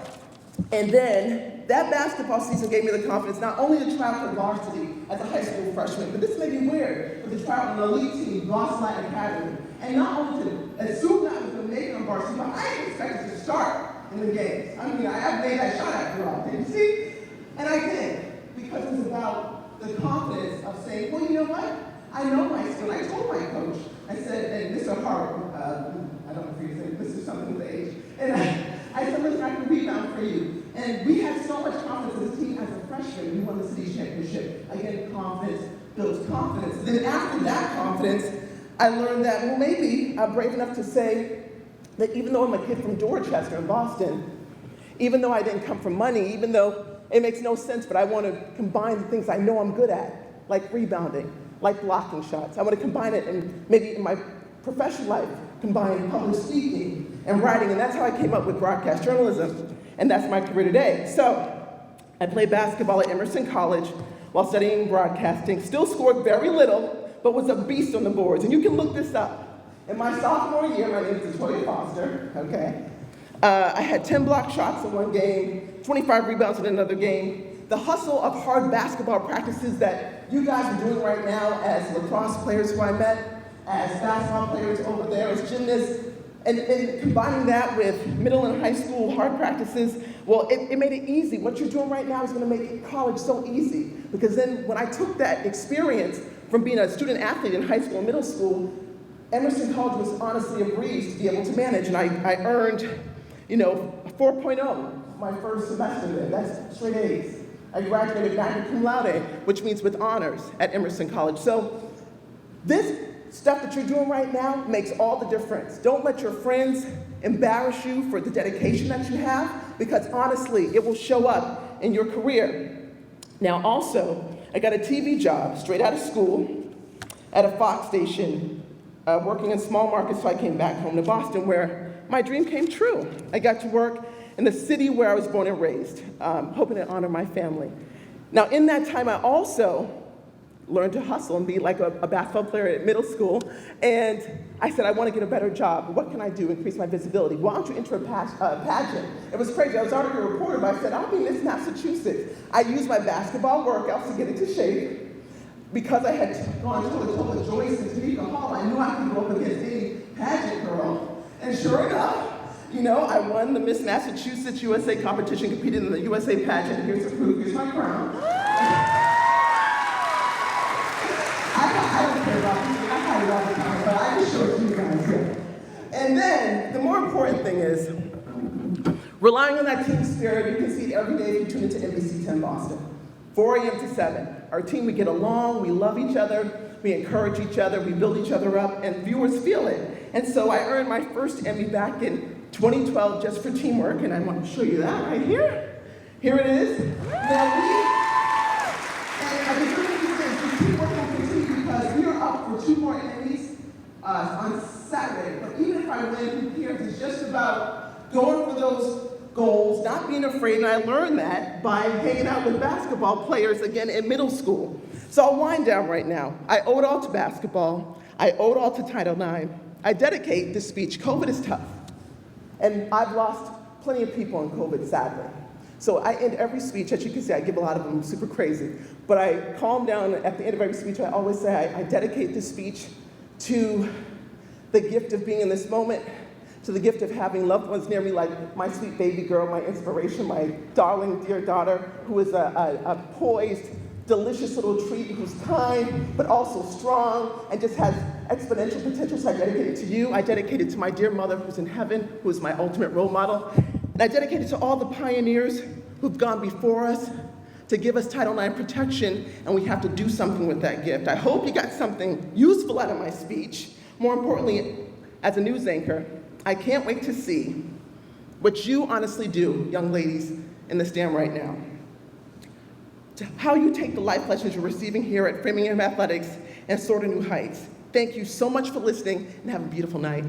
And then that basketball season gave me the confidence not only to try out for varsity as a high school freshman, but this may be weird, but to try out on an elite team, Boston Latin Academy. And not only to assume that I was going to make it on varsity, but I didn't expect it to start in the games. I mean, I made that shot after all, didn't you see? And I did, because it was about the confidence of saying, well, you know what? I know my skill. I told my coach, I said, and Mr. Hart, I don't know if you say this is something with age, and I said, listen, I can rebound for you. And we had so much confidence as a team. As a freshman, we won the city championship. Again, confidence builds confidence. Then after that confidence, I learned that, well, maybe I'm brave enough to say that even though I'm a kid from Dorchester in Boston, even though I didn't come from money, even though it makes no sense, but I want to combine the things I know I'm good at, like rebounding, like blocking shots. I want to combine it, and maybe in my professional life, combine public speaking and writing, and that's how I came up with broadcast journalism, and that's my career today. So I played basketball at Emerson College while studying broadcasting, still scored very little, but was a beast on the boards, and you can look this up. In my sophomore year, my name is Latoya Foster, okay? I had 10 block shots in one game, 25 rebounds in another game. The hustle of hard basketball practices that you guys are doing right now as lacrosse players who I met, as basketball players over there, as gymnasts, and combining that with middle and high school hard practices, well, it made it easy. What you're doing right now is going to make college so easy. Because then when I took that experience from being a student athlete in high school and middle school, Emerson College was honestly a breeze to be able to manage. And I earned, a 4.0 my first semester there. That's straight A's. I graduated magna cum laude, which means with honors at Emerson College. So this stuff that you're doing right now makes all the difference. Don't let your friends embarrass you for the dedication that you have, because honestly, it will show up in your career. Now also, I got a TV job straight out of school at a Fox station, working in small markets, so I came back home to Boston where my dream came true. I got to work in the city where I was born and raised, hoping to honor my family. Now in that time, I also learned to hustle and be like a basketball player at middle school. And I said, I want to get a better job. What can I do to increase my visibility? Why don't you enter a pageant? It was crazy. I was already a reporter, but I said, I'll be Miss Massachusetts. I used my basketball workouts to get into shape. Because I had gone to with Joyce and Tamika Hall, I knew I could go up against any pageant girl. And sure enough, I won the Miss Massachusetts USA competition, competed in the USA pageant. Here's the proof. Here's my crown. I don't care about this. I had it all the time, but I just showed it to you guys here. And then, the more important thing is, relying on that team spirit, you can see it every day if you tune into NBC 10 Boston. 4 a.m. to 7. Our team, we get along, we love each other, we encourage each other, we build each other up, and viewers feel it. And so I earned my first Emmy back in 2012 just for teamwork, and I want to show you that right here. Here it is. Now and the teamwork will continue because we are up for 2 more Emmys on Saturday. But even if I win, who cares? It's just about going for those goals, not being afraid, and I learned that by hanging out with basketball players again in middle school. So I'll wind down right now. I owe it all to basketball. I owe it all to Title IX. I dedicate this speech. COVID is tough, and I've lost plenty of people in COVID, sadly. So I end every speech, as you can see, I give a lot of them super crazy, but I calm down at the end of every speech. I always say I dedicate this speech to the gift of being in this moment, to the gift of having loved ones near me, like my sweet baby girl, my inspiration, my darling dear daughter, who is a poised, delicious little treat, who's kind, but also strong, and just has exponential potential. So I dedicate it to you. I dedicate it to my dear mother, who's in heaven, who is my ultimate role model. And I dedicate it to all the pioneers who've gone before us to give us Title IX protection, and we have to do something with that gift. I hope you got something useful out of my speech. More importantly, as a news anchor, I can't wait to see what you honestly do, young ladies in the stand right now. How you take the life lessons you're receiving here at Framingham Athletics and soar to new heights. Thank you so much for listening, and have a beautiful night.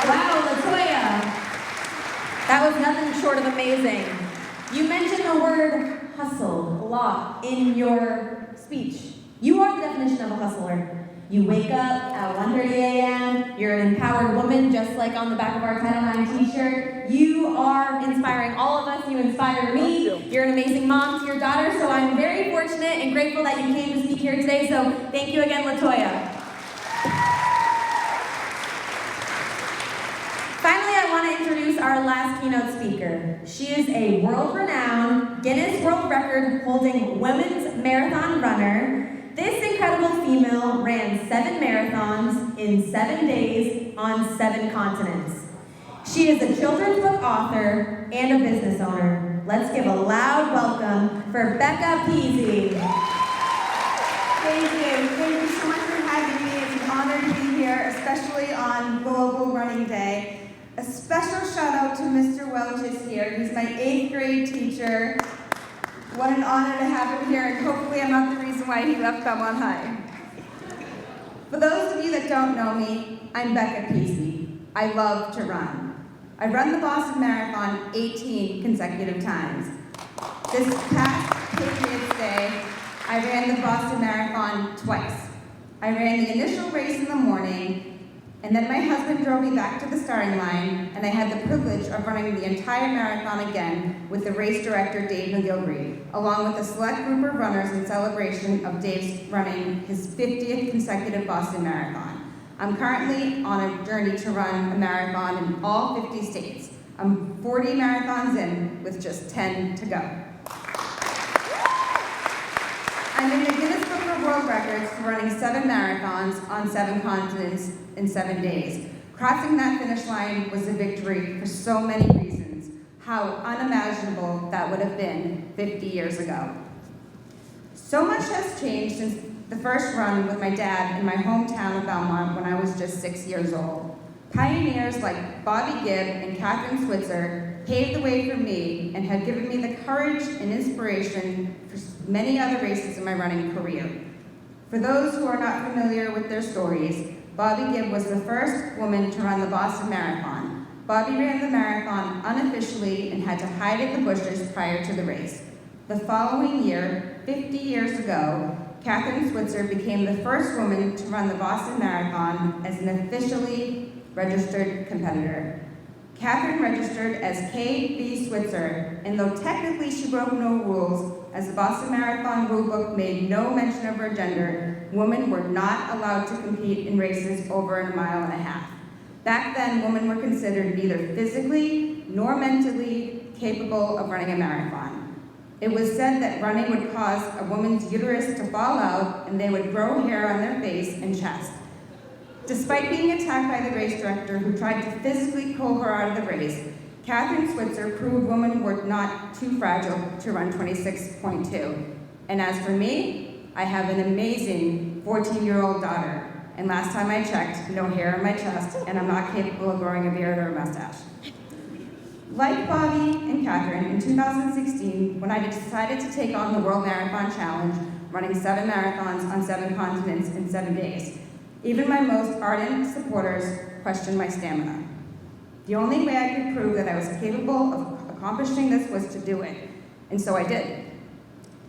Wow, Latoya, that was nothing short of amazing. You mentioned the word hustle a lot in your speech. You are the definition of a hustler. You wake up at 1:30 a.m., you're an empowered woman, just like on the back of our Title IX t-shirt. You are inspiring all of us, you inspire me. You're an amazing mom to your daughter, so I'm very fortunate and grateful that you came to speak here today, so thank you again, LaToya. Finally, I want to introduce our last keynote speaker. She is a world-renowned Guinness World Record holding women's marathon runner. This incredible female ran 7 marathons in 7 days on 7 continents. She is a children's book author and a business owner. Let's give a loud welcome for Becca Peasy. Thank you. Thank you so much for having me. It's an honor to be here, especially on Global Running Day. A special shout out to Mr. Welch is here. He's my 8th grade teacher. What an honor to have him here, and hopefully I'm not the reason why he left Belmont High. For those of you that don't know me, I'm Becca Peasy. I love to run. I run the Boston Marathon 18 consecutive times. This past Patriots Day, I ran the Boston Marathon twice. I ran the initial race in the morning, and then my husband drove me back to the starting line, and I had the privilege of running the entire marathon again with the race director, Dave McGilvery, along with a select group of runners in celebration of Dave's running his 50th consecutive Boston Marathon. I'm currently on a journey to run a marathon in all 50 states. I'm 40 marathons in with just 10 to go. I'm in the Guinness Book of World Records for running 7 marathons on 7 continents in 7 days. Crossing that finish line was a victory for so many reasons. How unimaginable that would have been 50 years ago. So much has changed since the first run with my dad in my hometown of Belmont when I was just 6 years old. Pioneers like Bobby Gibb and Catherine Switzer paved the way for me and have given me the courage and inspiration for many other races in my running career. For those who are not familiar with their stories, Bobby Gibb was the first woman to run the Boston Marathon. Bobby ran the marathon unofficially and had to hide in the bushes prior to the race. The following year, 50 years ago, Catherine Switzer became the first woman to run the Boston Marathon as an officially registered competitor. Catherine registered as K.B. Switzer, and though technically she broke no rules, as the Boston Marathon rulebook made no mention of her gender, women were not allowed to compete in races over a mile and a half. Back then, women were considered neither physically nor mentally capable of running a marathon. It was said that running would cause a woman's uterus to fall out and they would grow hair on their face and chest. Despite being attacked by the race director who tried to physically pull her out of the race, Catherine Switzer proved women were not too fragile to run 26.2. And as for me, I have an amazing 14-year-old daughter. And last time I checked, no hair on my chest, and I'm not capable of growing a beard or a mustache. Like Bobby and Catherine, in 2016, when I decided to take on the World Marathon Challenge, running 7 marathons on 7 continents in 7 days, even my most ardent supporters questioned my stamina. The only way I could prove that I was capable of accomplishing this was to do it, and so I did.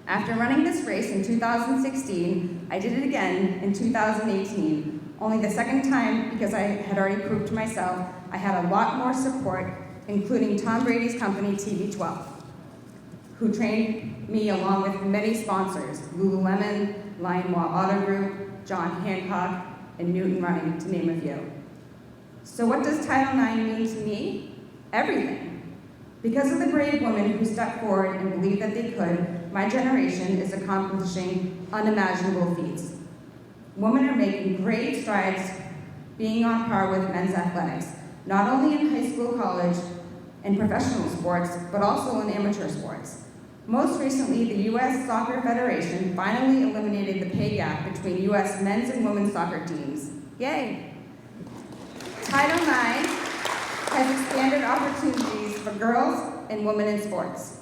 After running this race in 2016, I did it again in 2018, only the second time because I had already proved to myself I had a lot more support, including Tom Brady's company, TB12, who trained me along with many sponsors, Lululemon, Lionwall Auto Group, John Hancock, and Newton Running, to name a few. So what does Title IX mean to me? Everything. Because of the brave women who stepped forward and believed that they could, my generation is accomplishing unimaginable feats. Women are making great strides, being on par with men's athletics, not only in high school, college, and professional sports, but also in amateur sports. Most recently, the U.S. Soccer Federation finally eliminated the pay gap between U.S. men's and women's soccer teams. Yay! Title IX has expanded opportunities for girls and women in sports,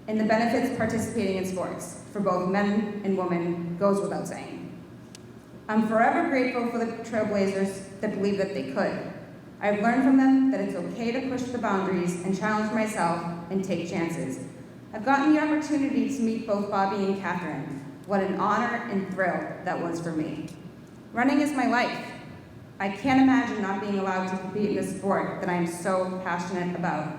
and the benefits participating in sports for both men and women goes without saying. I'm forever grateful for the trailblazers that believe that they could. I've learned from them that it's okay to push the boundaries and challenge myself and take chances. I've gotten the opportunity to meet both Bobby and Catherine. What an honor and thrill that was for me. Running is my life. I can't imagine not being allowed to compete in a sport that I am so passionate about.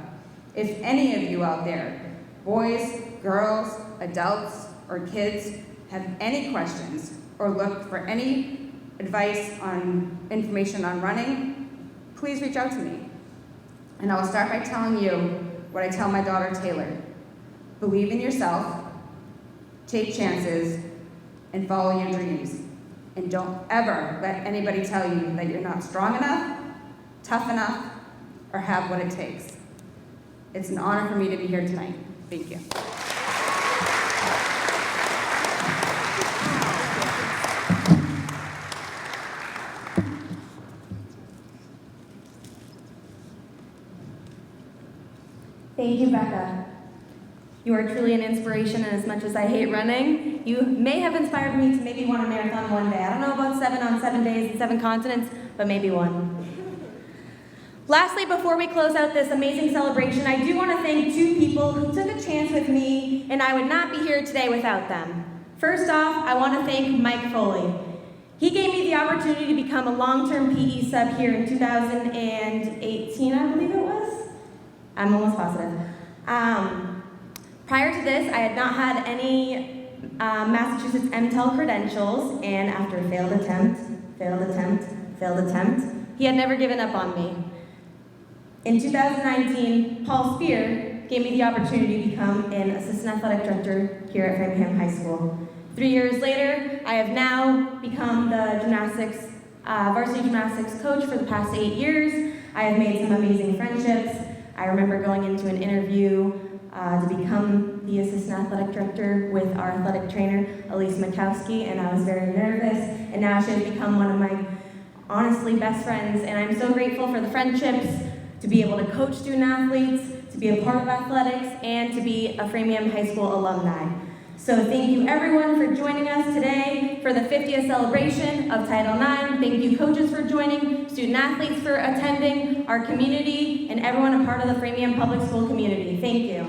If any of you out there, boys, girls, adults, or kids, have any questions or look for any advice on information on running, please reach out to me. And I will start by telling you what I tell my daughter Taylor. Believe in yourself, take chances, and follow your dreams. And don't ever let anybody tell you that you're not strong enough, tough enough, or have what it takes. It's an honor for me to be here tonight. Thank you. Thank you, Becca. You are truly an inspiration, and as much as I hate running, you may have inspired me to maybe run a marathon one day. I don't know about 7 on 7 days and 7 continents, but maybe one. Lastly, before we close out this amazing celebration, I do want to thank 2 people who took a chance with me, and I would not be here today without them. First off, I want to thank Mike Foley. He gave me the opportunity to become a long-term PE sub here in 2018, I believe it was. I'm almost positive. Prior to this, I had not had any Massachusetts MTEL credentials, and after a failed attempt, he had never given up on me. In 2019, Paul Spear gave me the opportunity to become an assistant athletic director here at Framingham High School. 3 years later, I have now become the varsity gymnastics coach for the past 8 years. I have made some amazing friendships. I remember going into an interview to become the assistant athletic director with our athletic trainer, Elise Mikowski, and I was very nervous, and now she has become one of my honestly best friends, and I'm so grateful for the friendships, to be able to coach student athletes, to be a part of athletics, and to be a Framingham High School alumni. So thank you everyone for joining us today for the 50th celebration of Title IX. Thank you coaches for joining, student athletes for attending, our community, and everyone a part of the Framingham Public School community. Thank you.